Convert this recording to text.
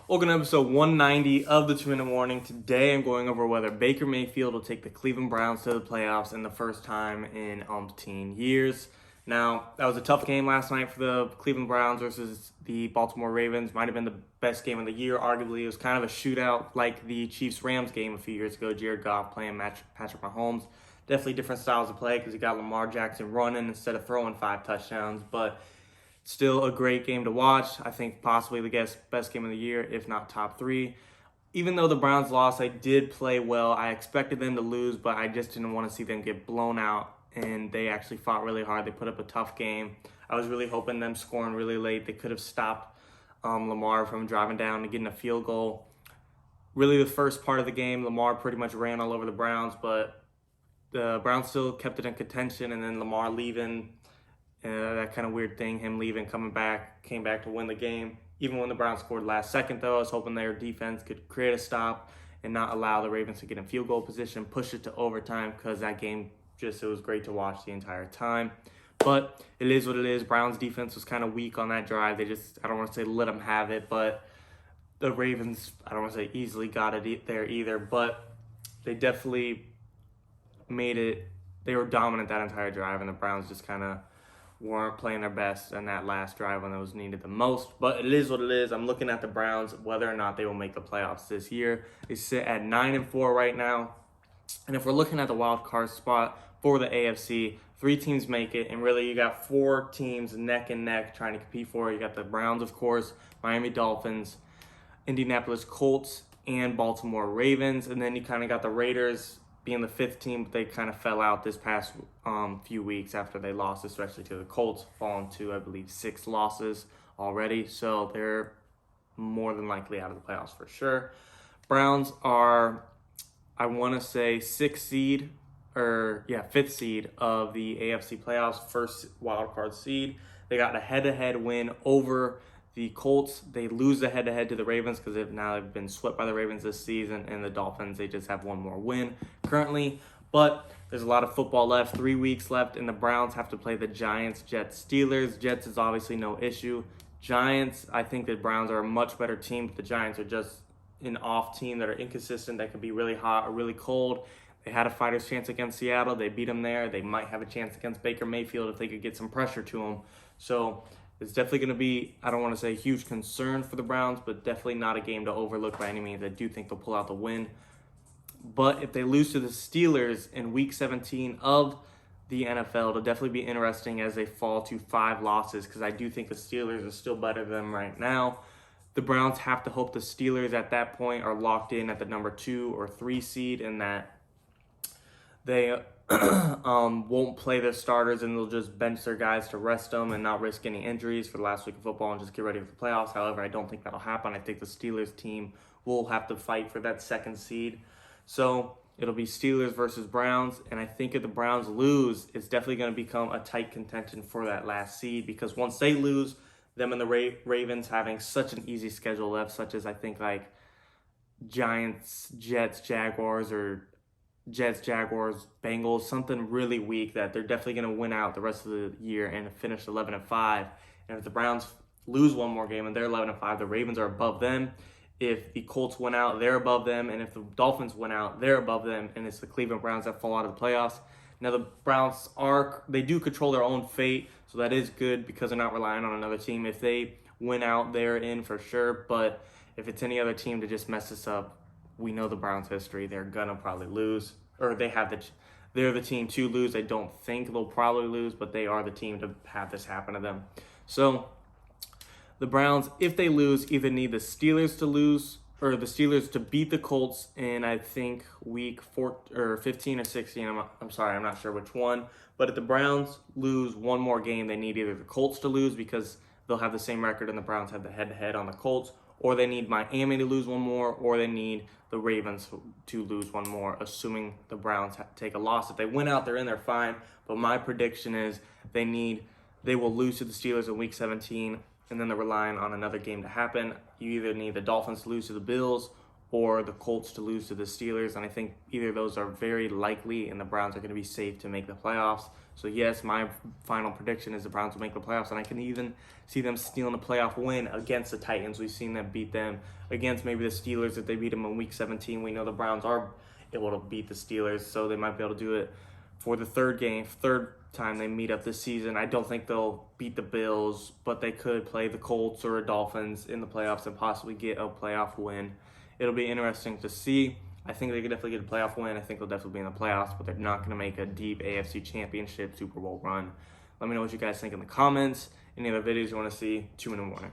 Welcome to episode 190 of the 2 in the Morning. Today I'm going over whether Baker Mayfield will take the Cleveland Browns to the playoffs in the first time in umpteen years. Now, that was a tough game last night for the Cleveland Browns versus the Baltimore Ravens. Might have been the best game of the year, arguably. It was kind of a shootout like the Chiefs-Rams game a few years ago. Jared Goff playing Patrick Mahomes. Definitely different styles of play because you got Lamar Jackson running instead of throwing 5 touchdowns, but still a great game to watch. I think possibly the best game of the year, if not top 3. Even though the Browns lost, I did play well. I expected them to lose, but I just didn't want to see them get blown out. And they actually fought really hard. They put up a tough game. I was really hoping them scoring really late. They could have stopped Lamar from driving down and getting a field goal. Really, the first part of the game, Lamar pretty much ran all over the Browns, but the Browns still kept it in contention. And then Lamar leaving, that kind of weird thing, him leaving, coming back, came back to win the game. Even when the Browns scored last second, though, I was hoping their defense could create a stop and not allow the Ravens to get in field goal position, push it to overtime, because that game it was great to watch the entire time. But it is what it is. Browns defense was kind of weak on that drive. They just, I don't want to say let them have it, but the Ravens, I don't want to say easily got it there either, but they definitely made it. They were dominant that entire drive, and the Browns just kind of weren't playing their best in that last drive when it was needed the most. But it is what it is. I'm looking at the Browns, whether or not they will make the playoffs this year. They sit at 9-4 right now. And if we're looking at the wild card spot for the AFC, 3 teams make it, and really you got 4 teams neck and neck trying to compete for it. You got the Browns, of course, Miami Dolphins, Indianapolis Colts, and Baltimore Ravens. And then you kind of got the Raiders being the 5th team, but they kind of fell out this past few weeks after they lost, especially to the Colts, falling to, I believe, 6 losses already. So they're more than likely out of the playoffs for sure. Browns are, I want to say, 5th seed of the AFC playoffs, first wild card seed. They got a head-to-head win over the Colts. They lose the head-to-head to the Ravens because they've been swept by the Ravens this season, and the Dolphins, they just have one more win currently. But there's a lot of football left, 3 weeks left, and the Browns have to play the Giants, Jets, Steelers. Jets is obviously no issue. Giants, I think the Browns are a much better team, but the Giants are just an off team that are inconsistent, that could be really hot or really cold. They had a fighter's chance against Seattle. They beat them there. They might have a chance against Baker Mayfield if they could get some pressure to him. So it's definitely going to be, I don't want to say a huge concern for the Browns, but definitely not a game to overlook by any means. I do think they'll pull out the win. But if they lose to the Steelers in Week 17 of the NFL, it'll definitely be interesting as they fall to 5 losses, because I do think the Steelers are still better than them right now. The Browns have to hope the Steelers at that point are locked in at the number 2 or 3 seed, and that they won't play their starters, and they'll just bench their guys to rest them and not risk any injuries for the last week of football and just get ready for the playoffs. However, I don't think that'll happen. I think the Steelers team will have to fight for that 2nd seed. So it'll be Steelers versus Browns, and I think if the Browns lose, it's definitely going to become a tight contention for that last seed, because once they lose, them and the Ravens having such an easy schedule left, such as I think like Giants, Jets, Jaguars, or Jets, Jaguars, Bengals, something really weak that they're definitely going to win out the rest of the year and finish 11-5. And if the Browns lose one more game and they're 11-5, the Ravens are above them. If the Colts win out, they're above them. And if the Dolphins win out, they're above them. And it's the Cleveland Browns that fall out of the playoffs. Now, the Browns they do control their own fate, so that is good because they're not relying on another team. If they win out, they're in for sure. But if it's any other team to just mess this up, we know the Browns' history. They're gonna probably lose, or they're the team to lose. I don't think they'll probably lose, but they are the team to have this happen to them. So the Browns, if they lose, either need the Steelers to lose or the Steelers to beat the Colts in, I think, week 15 or 16. I'm sorry, I'm not sure which one. But if the Browns lose one more game, they need either the Colts to lose because they'll have the same record and the Browns have the head-to-head on the Colts, or they need Miami to lose one more, or they need the Ravens to lose one more, assuming the Browns take a loss. If they win out, they're in there fine. But my prediction is they will lose to the Steelers in Week 17, and then they're relying on another game to happen. You either need the Dolphins to lose to the Bills, or the Colts to lose to the Steelers. And I think either of those are very likely, and the Browns are going to be safe to make the playoffs. So yes, my final prediction is the Browns will make the playoffs, and I can even see them stealing a playoff win against the Titans. We've seen them beat them against maybe the Steelers. If they beat them in Week 17, we know the Browns are able to beat the Steelers, so they might be able to do it for the third time they meet up this season. I don't think they'll beat the Bills, but they could play the Colts or Dolphins in the playoffs and possibly get a playoff win. It'll be interesting to see. I think they could definitely get a playoff win. I think they'll definitely be in the playoffs, but they're not going to make a deep AFC Championship Super Bowl run. Let me know what you guys think in the comments. Any other videos you want to see, 2 in the morning.